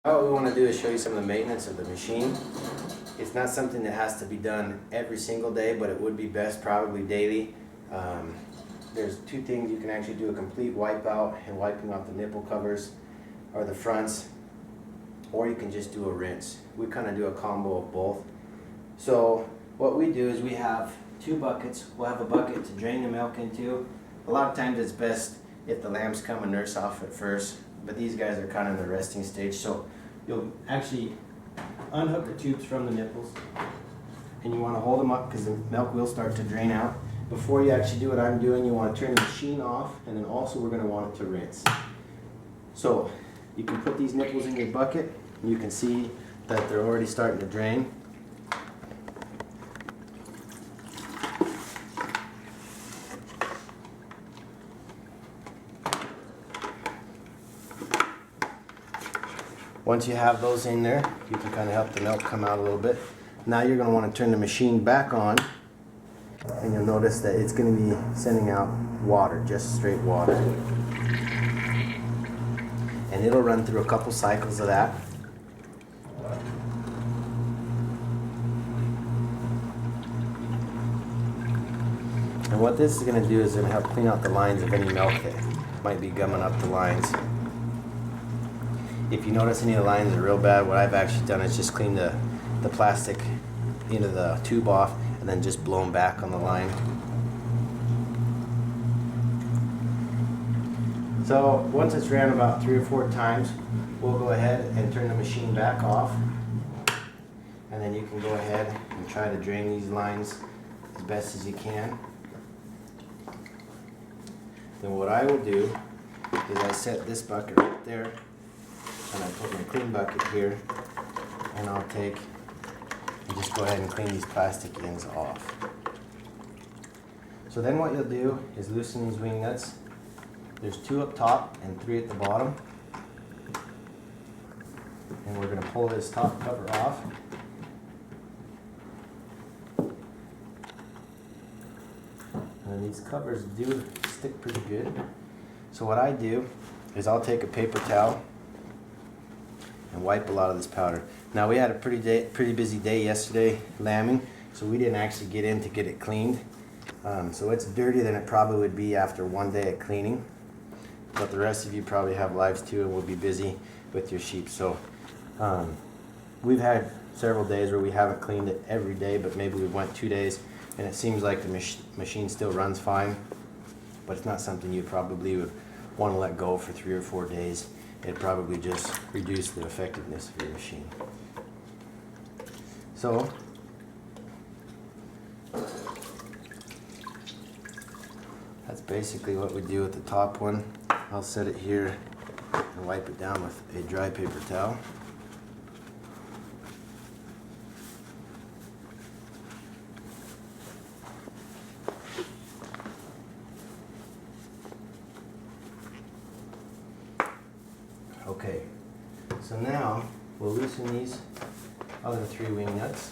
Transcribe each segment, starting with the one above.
What we want to do is show you some of the maintenance of the machine. It's not something that has to be done every single day, but it would be best probably daily. There's two things you can actually do: a complete wipe out and wiping off the nipple covers or the fronts, or you can just do a rinse. We kind of do a combo of both. So what we do is we have two buckets. We'll have a bucket to drain the milk into. A lot of times it's best if the lambs come and nurse off at first, but these guys are kind of in the resting stage. So you'll actually unhook the tubes from the nipples, and you want to hold them up because the milk will start to drain out. Before you actually do what I'm doing, you want to turn the machine off, and then also we're going to want it to rinse. So you can put these nipples in your bucket, and you can see that they're already starting to drain. Once you have those in there, you can kind of help the milk come out a little bit. Now you're going to want to turn the machine back on, and you'll notice that it's going to be sending out water, just straight water. And it'll run through a couple cycles of that. And what this is going to do is going to help clean out the lines of any milk that might be gumming up the lines. If you notice any of the lines are real bad, what I've actually done is just clean the plastic into the tube off and then just blow them back on the line. So once it's ran about 3 or 4 times, we'll go ahead and turn the machine back off, and then you can go ahead and try to drain these lines as best as you can. Then what I will do is I set this bucket right there, and I put my clean bucket here, and I'll take and just go ahead and clean these plastic ends off. So then what you'll do is loosen these wing nuts. There's 2 up top and 3 at the bottom. And we're going to pull this top cover off. And these covers do stick pretty good. So what I do is I'll take a paper towel and wipe a lot of this powder. Now we had a pretty busy day yesterday lambing, so we didn't actually get in to get it cleaned. So it's dirtier than it probably would be after one day of cleaning. But the rest of you probably have lives too and will be busy with your sheep. So we've had several days where we haven't cleaned it every day, but maybe we went 2 days, and it seems like the machine still runs fine, but it's not something you probably would want to let go for 3 or 4 days. It'd probably just reduce the effectiveness of your machine. So that's basically what we do with the top one. I'll set it here and wipe it down with a dry paper towel. Okay, so now we'll loosen these other 3 wing nuts.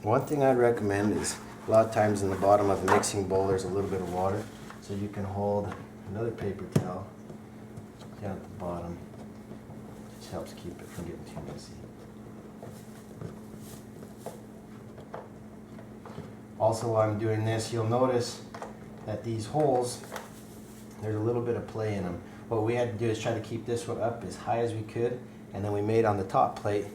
One thing I'd recommend is a lot of times in the bottom of the mixing bowl there's a little bit of water, so you can hold another paper towel down at the bottom. It just helps keep it from getting too messy. Also, while I'm doing this, you'll notice that these holes, there's a little bit of play in them. What we had to do is try to keep this one up as high as we could, and then we made on the top plate,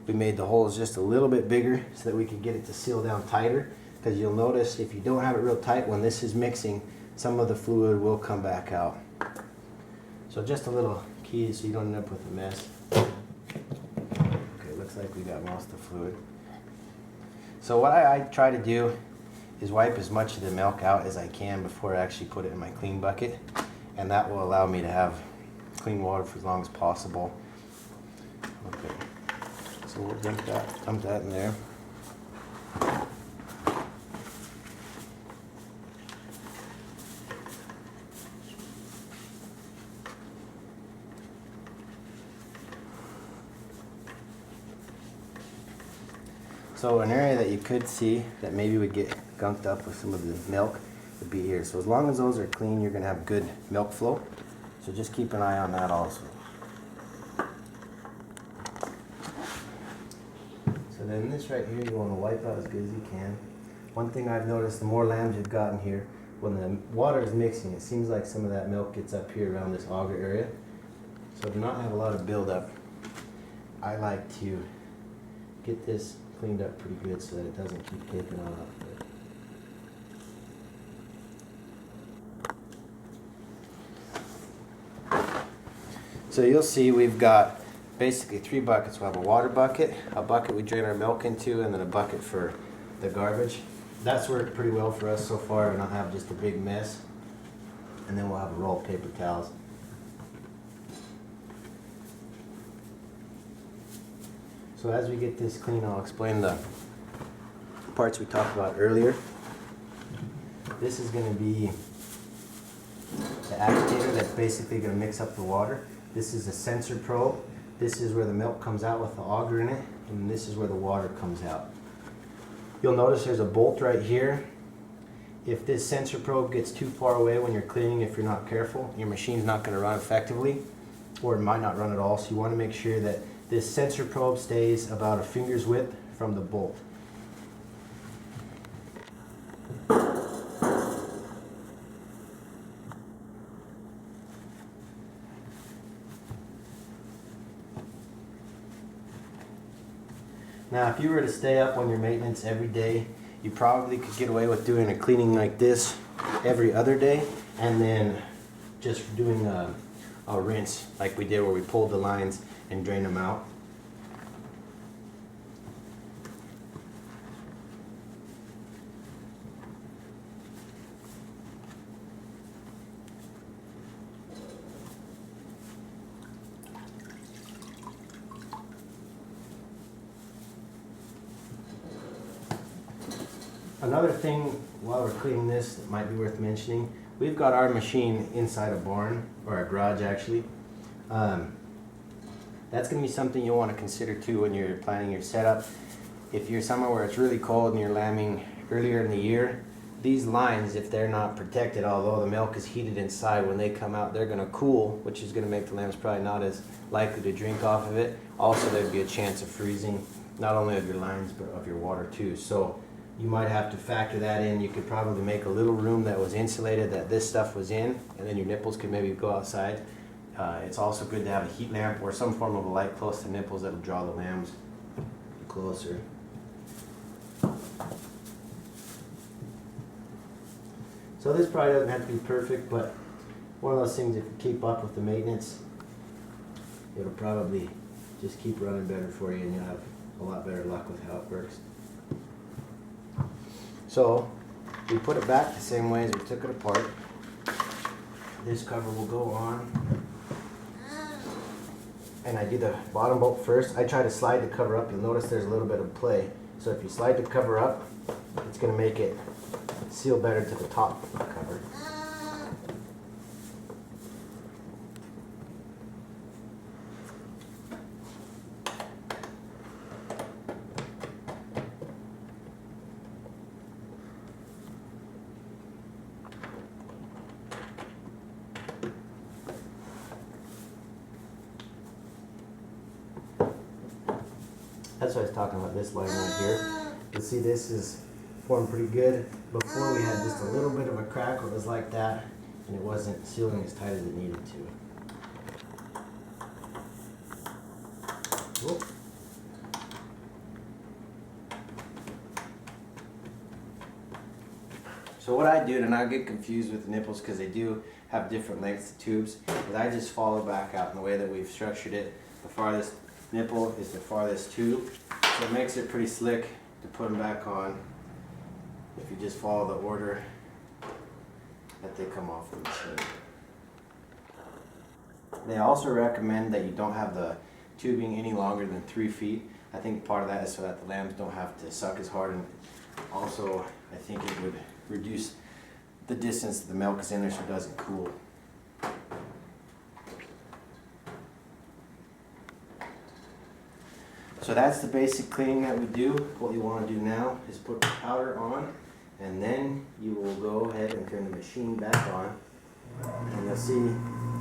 we made the holes just a little bit bigger so that we could get it to seal down tighter, because you'll notice if you don't have it real tight when this is mixing, some of the fluid will come back out. So just a little key so you don't end up with a mess. Okay, looks like we got most of the fluid. So what I try to do is wipe as much of the milk out as I can before I actually put it in my clean bucket, and that will allow me to have clean water for as long as possible. Okay, so we'll dump that in there. So an area that you could see that maybe would get gunked up with some of the milk would be here. So as long as those are clean, you're gonna have good milk flow. So just keep an eye on that also. So then this right here, you wanna wipe out as good as you can. One thing I've noticed, the more lambs you've gotten here, when the water is mixing, it seems like some of that milk gets up here around this auger area. So to not have a lot of buildup, I like to get this cleaned up pretty good so that it doesn't keep taking on up there. So you'll see we've got basically 3 buckets. We'll have a water bucket, a bucket we drain our milk into, and then a bucket for the garbage. That's worked pretty well for us so far to not have just a big mess. And then we'll have a roll of paper towels. So as we get this clean, I'll explain the parts we talked about earlier. This is going to be the agitator that's basically going to mix up the water. This is a sensor probe. This is where the milk comes out with the auger in it, and this is where the water comes out. You'll notice there's a bolt right here. If this sensor probe gets too far away when you're cleaning, if you're not careful, your machine's not going to run effectively, or it might not run at all. So you want to make sure that this sensor probe stays about a finger's width from the bolt. Now, if you were to stay up on your maintenance every day, you probably could get away with doing a cleaning like this every other day, and then just doing a rinse like we did where we pulled the lines and drained them out. Another thing while we're cleaning this that might be worth mentioning, we've got our machine inside a barn, or a garage actually. That's going to be something you'll want to consider too when you're planning your setup. If you're somewhere where it's really cold and you're lambing earlier in the year, these lines, if they're not protected, although the milk is heated inside, when they come out they're going to cool, which is going to make the lambs probably not as likely to drink off of it. Also, there'd be a chance of freezing, not only of your lines but of your water too. So you might have to factor that in. You could probably make a little room that was insulated that this stuff was in, and then your nipples could maybe go outside. It's also good to have a heat lamp or some form of a light close to nipples that will draw the lambs closer. So this probably doesn't have to be perfect, but one of those things, if you keep up with the maintenance, it'll probably just keep running better for you, and you'll have a lot better luck with how it works. So we put it back the same way as we took it apart. This cover will go on, and I do the bottom bolt first. I try to slide the cover up. You'll notice there's a little bit of play. So if you slide the cover up, it's going to make it seal better to the top of the cover. That's what I was talking about, this line right here. You see this is formed pretty good. Before we had just a little bit of a crack where it was like that, and it wasn't sealing as tight as it needed to. Whoop. So what I do, and I get confused with the nipples because they do have different lengths of tubes, is I just follow back out in the way that we've structured it. The farthest nipple is the farthest tube, so it makes it pretty slick to put them back on if you just follow the order that they come off the machine. They also recommend that you don't have the tubing any longer than 3 feet. I think part of that is so that the lambs don't have to suck as hard, and also I think it would reduce the distance that the milk is in there so it doesn't cool. So that's the basic cleaning that we do. What you want to do now is put the powder on And then you will go ahead and turn the machine back on, and you'll see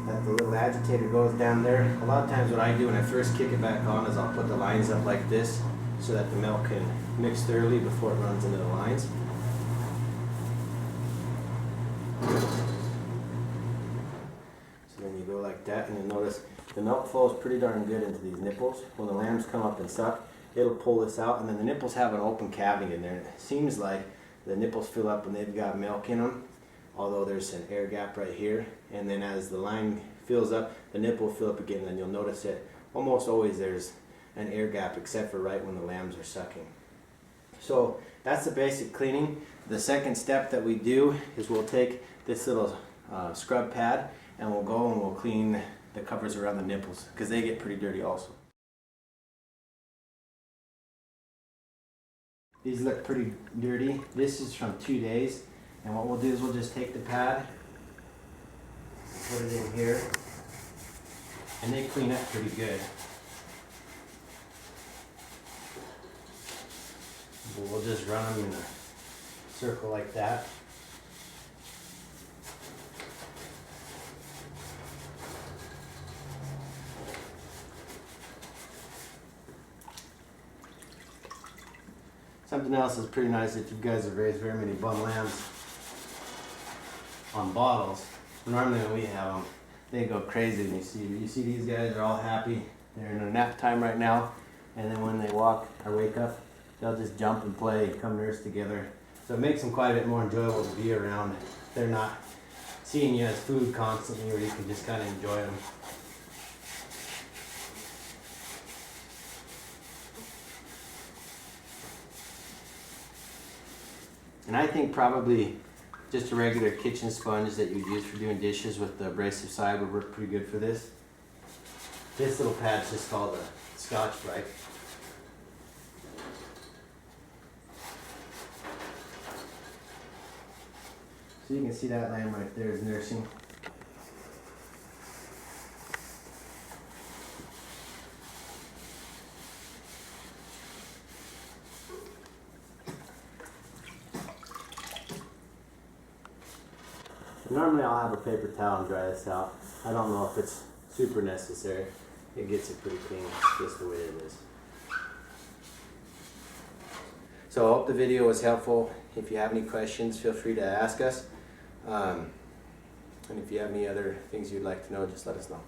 that the little agitator goes down there. A lot of times what I do when I first kick it back on is I'll put the lines up like this so that the milk can mix thoroughly before it runs into the lines. So then you go like that, and you'll notice the milk flows pretty darn good into these nipples. When the lambs come up and suck, it'll pull this out, and then the nipples have an open cavity in there. And it seems like the nipples fill up when they've got milk in them, although there's an air gap right here. And then as the line fills up, the nipple will fill up again, and you'll notice that almost always there's an air gap, except for right when the lambs are sucking. So that's the basic cleaning. The second step that we do is we'll take this little scrub pad, and we'll go and we'll clean the covers around the nipples, because they get pretty dirty also. These look pretty dirty. This is from 2 days, and what we'll do is we'll just take the pad, put it in here, and they clean up pretty good. We'll just run them in a circle like that. Something else is pretty nice if you guys have raised very many bum lambs on bottles. Normally when we have them, they go crazy. And you see these guys are all happy. They're in a nap time right now, and then when they walk or wake up, they'll just jump and play, come nurse together. So it makes them quite a bit more enjoyable to be around. They're not seeing you as food constantly, where you can just kind of enjoy them. And I think probably just a regular kitchen sponge that you use for doing dishes with the abrasive side would work pretty good for this. This little pad's just called a Scotch-Brite. So you can see that lamb right there is nursing. Normally I'll have a paper towel and dry this out. I don't know if it's super necessary. It gets it pretty clean, just the way it is. So I hope the video was helpful. If you have any questions, feel free to ask us. And if you have any other things you'd like to know, just let us know.